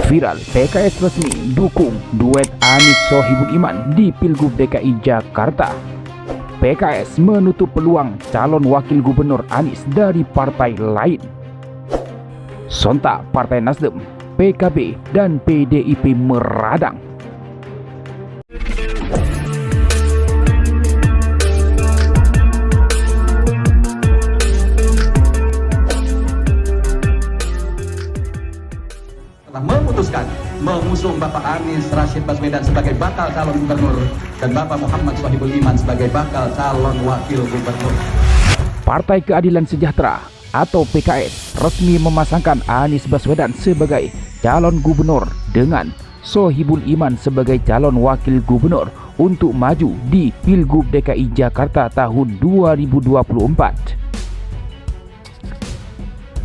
Viral, PKS resmi dukung duet Anies Sohibul Iman di Pilgub DKI Jakarta. PKS menutup peluang calon wakil gubernur Anies dari partai lain. Sontak Partai Nasdem, PKB, dan PDIP meradang. Memutuskan mengusung Bapak Anies Rashid Baswedan sebagai bakal calon gubernur dan Bapak Muhammad Sohibul Iman sebagai bakal calon wakil gubernur. Partai Keadilan Sejahtera atau PKS resmi memasangkan Anies Baswedan sebagai calon gubernur dengan Sohibul Iman sebagai calon wakil gubernur untuk maju di Pilgub DKI Jakarta tahun 2024.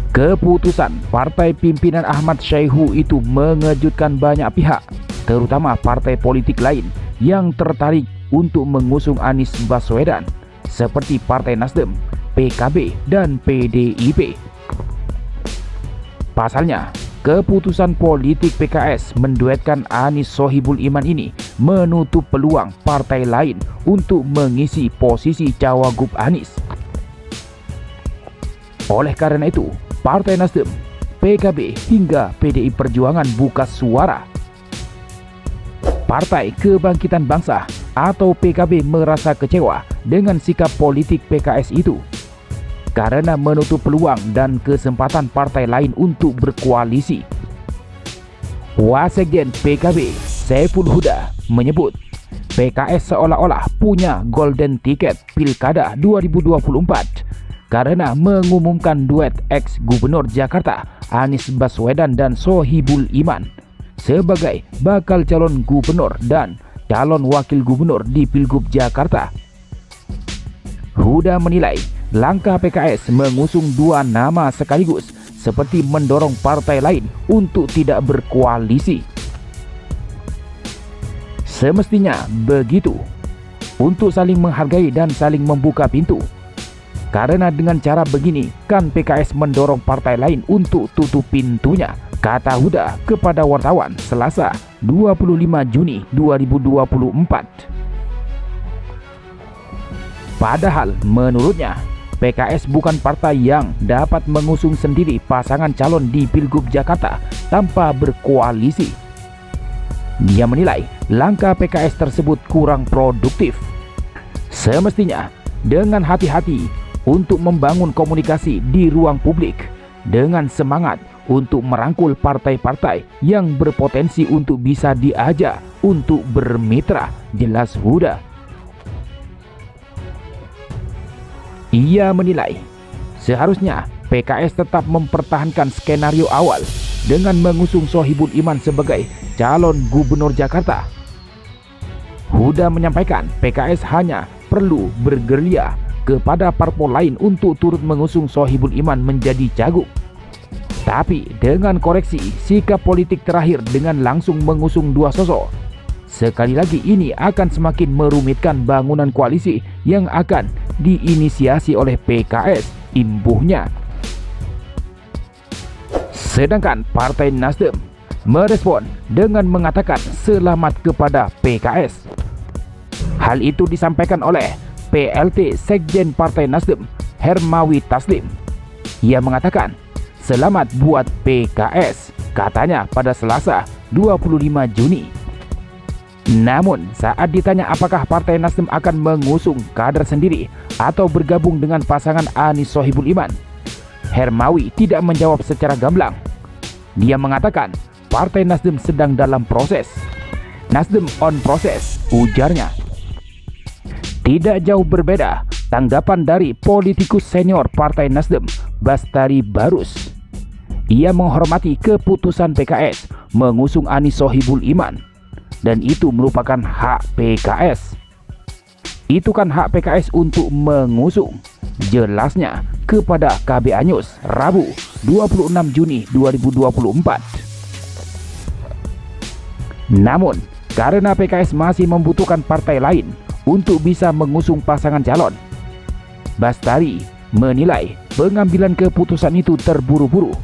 Keputusan partai pimpinan Ahmad Syaihu itu mengejutkan banyak pihak, terutama partai politik lain yang tertarik untuk mengusung Anies Baswedan seperti Partai Nasdem, PKB, dan PDIP. Pasalnya, keputusan politik PKS menduetkan Anies Sohibul Iman ini menutup peluang partai lain untuk mengisi posisi cawagup Anies. Oleh karena itu, Partai Nasdem, PKB, hingga PDI Perjuangan buka suara. Partai Kebangkitan Bangsa atau PKB merasa kecewa dengan sikap politik PKS itu karena menutup peluang dan kesempatan partai lain untuk berkoalisi. Wasekjen PKB, Saiful Huda, menyebut PKS seolah-olah punya golden ticket Pilkada 2024 karena mengumumkan duet ex-gubernur Jakarta Anies Baswedan dan Sohibul Iman sebagai bakal calon gubernur dan calon wakil gubernur di Pilgub Jakarta. Huda menilai langkah PKS mengusung dua nama sekaligus seperti mendorong partai lain untuk tidak berkoalisi. Semestinya begitu, untuk saling menghargai dan saling membuka pintu. Karena dengan cara begini kan PKS mendorong partai lain untuk tutup pintunya, kata Huda kepada wartawan Selasa 25 Juni 2024. Padahal menurutnya PKS bukan partai yang dapat mengusung sendiri pasangan calon di Pilgub Jakarta tanpa berkoalisi. Dia menilai langkah PKS tersebut kurang produktif. Semestinya dengan hati-hati untuk membangun komunikasi di ruang publik dengan semangat untuk merangkul partai-partai yang berpotensi untuk bisa diajak untuk bermitra, jelas Huda. Ia menilai seharusnya PKS tetap mempertahankan skenario awal dengan mengusung Sohibul Iman sebagai calon gubernur Jakarta. Huda menyampaikan PKS hanya perlu bergerilya kepada parpol lain untuk turut mengusung Sohibul Iman menjadi cagup. Tapi dengan koreksi sikap politik terakhir dengan langsung mengusung dua sosok, sekali lagi ini akan semakin merumitkan bangunan koalisi yang akan diinisiasi oleh PKS, imbuhnya. Sedangkan Partai Nasdem merespon dengan mengatakan selamat kepada PKS. Hal itu disampaikan oleh PLT Sekjen Partai Nasdem, Hermawi Taslim. Ia mengatakan, "Selamat buat PKS," katanya pada Selasa 25 Juni. Namun, saat ditanya apakah Partai Nasdem akan mengusung kader sendiri atau bergabung dengan pasangan Anies Sohibul Iman, Hermawi tidak menjawab secara gamblang. Dia mengatakan, Partai Nasdem sedang dalam proses. Nasdem on proses, ujarnya. Tidak jauh berbeda tanggapan dari politikus senior Partai Nasdem, Bastari Barus. Ia menghormati keputusan PKS mengusung Anies Sohibul Iman, dan itu merupakan hak PKS. Itu kan hak PKS untuk mengusung, jelasnya kepada KBA News Rabu 26 Juni 2024. Namun, karena PKS masih membutuhkan partai lain untuk bisa mengusung pasangan calon, Bastari menilai pengambilan keputusan itu terburu-buru.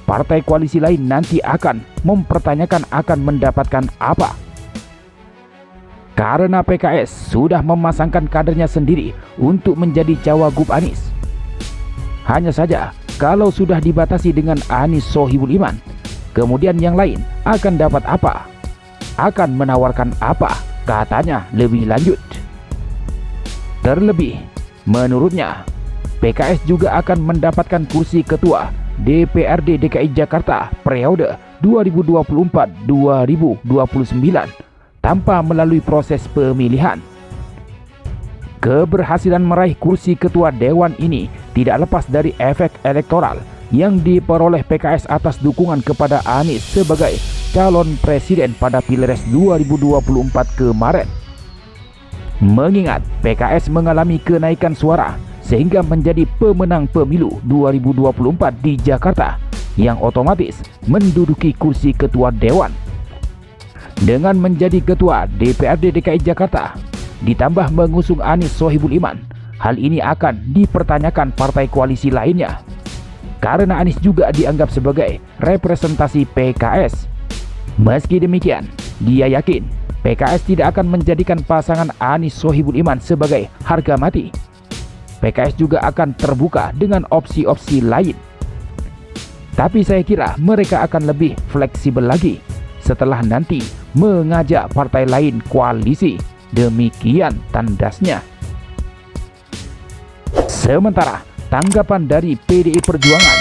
partai koalisi lain nanti akan mempertanyakan akan mendapatkan apa. Karena PKS sudah memasangkan kadernya sendiri untuk menjadi cawagup Anies. Hanya saja, kalau sudah dibatasi dengan Anies Sohibul Iman, kemudian yang lain akan dapat apa? Akan menawarkan apa? Katanya lebih lanjut. Terlebih, menurutnya, PKS juga akan mendapatkan kursi ketua DPRD DKI Jakarta periode 2024-2029 tanpa melalui proses pemilihan. Keberhasilan meraih kursi ketua dewan ini tidak lepas dari efek elektoral yang diperoleh PKS atas dukungan kepada Anies sebagai calon presiden pada Pilpres 2024 kemarin. Mengingat PKS mengalami kenaikan suara sehingga menjadi pemenang pemilu 2024 di Jakarta yang otomatis menduduki kursi ketua dewan. Dengan menjadi ketua DPRD DKI Jakarta ditambah mengusung Anies Sohibul Iman, hal ini akan dipertanyakan partai koalisi lainnya. Karena Anies juga dianggap sebagai representasi PKS. Meski demikian, dia yakin PKS tidak akan menjadikan pasangan Anies Sohibul Iman sebagai harga mati. PKS juga akan terbuka dengan opsi-opsi lain. Tapi saya kira mereka akan lebih fleksibel lagi setelah nanti mengajak partai lain koalisi. Demikian tandasnya. Sementara tanggapan dari PDI Perjuangan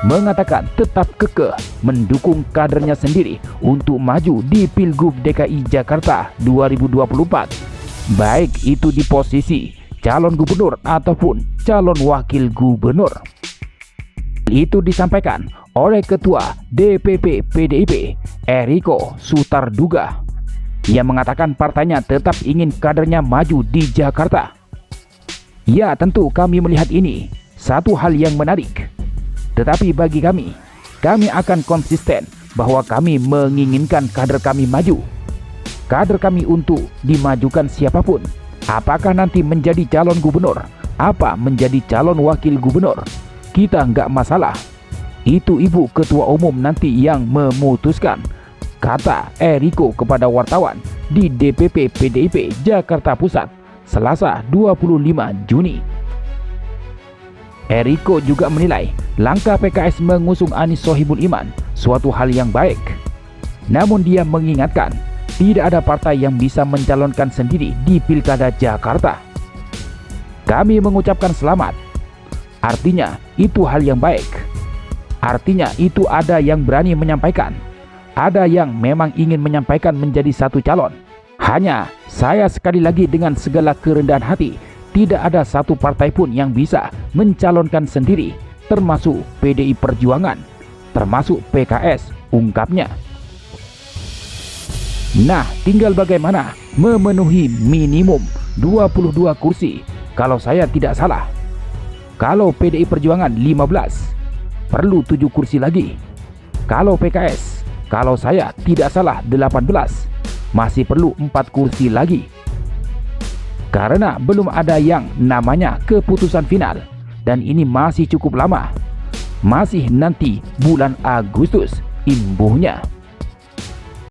mengatakan tetap kekeh mendukung kadernya sendiri untuk maju di Pilgub DKI Jakarta 2024, baik itu di posisi calon gubernur ataupun calon wakil gubernur. Itu disampaikan oleh Ketua DPP PDIP Eriko Sutarduga yang mengatakan partainya tetap ingin kadernya maju di Jakarta. Ya, tentu kami melihat ini satu hal yang menarik. Tetapi bagi kami akan konsisten bahwa kami menginginkan kader kami maju. Kader kami untuk dimajukan siapapun. Apakah nanti menjadi calon gubernur, apa menjadi calon wakil gubernur, kita nggak masalah. Itu Ibu Ketua Umum nanti yang memutuskan, kata Eriko kepada wartawan di DPP PDIP Jakarta Pusat, Selasa 25 Juni. Eriko juga menilai langkah PKS mengusung Anies Sohibul Iman suatu hal yang baik. Namun dia mengingatkan, tidak ada partai yang bisa mencalonkan sendiri di Pilkada Jakarta. Kami mengucapkan selamat. Artinya itu hal yang baik. Artinya itu ada yang berani menyampaikan. Ada yang memang ingin menyampaikan menjadi satu calon. Hanya saya sekali lagi dengan segala kerendahan hati, tidak ada satu partai pun yang bisa mencalonkan sendiri, termasuk PDI Perjuangan, termasuk PKS, ungkapnya. Nah, tinggal bagaimana memenuhi minimum 22 kursi kalau saya tidak salah. Kalau PDI Perjuangan 15, perlu 7 kursi lagi. Kalau PKS, kalau saya tidak salah 18, masih perlu 4 kursi lagi. Karena belum ada yang namanya keputusan final, dan ini masih cukup lama. Masih nanti bulan Agustus imbuhnya.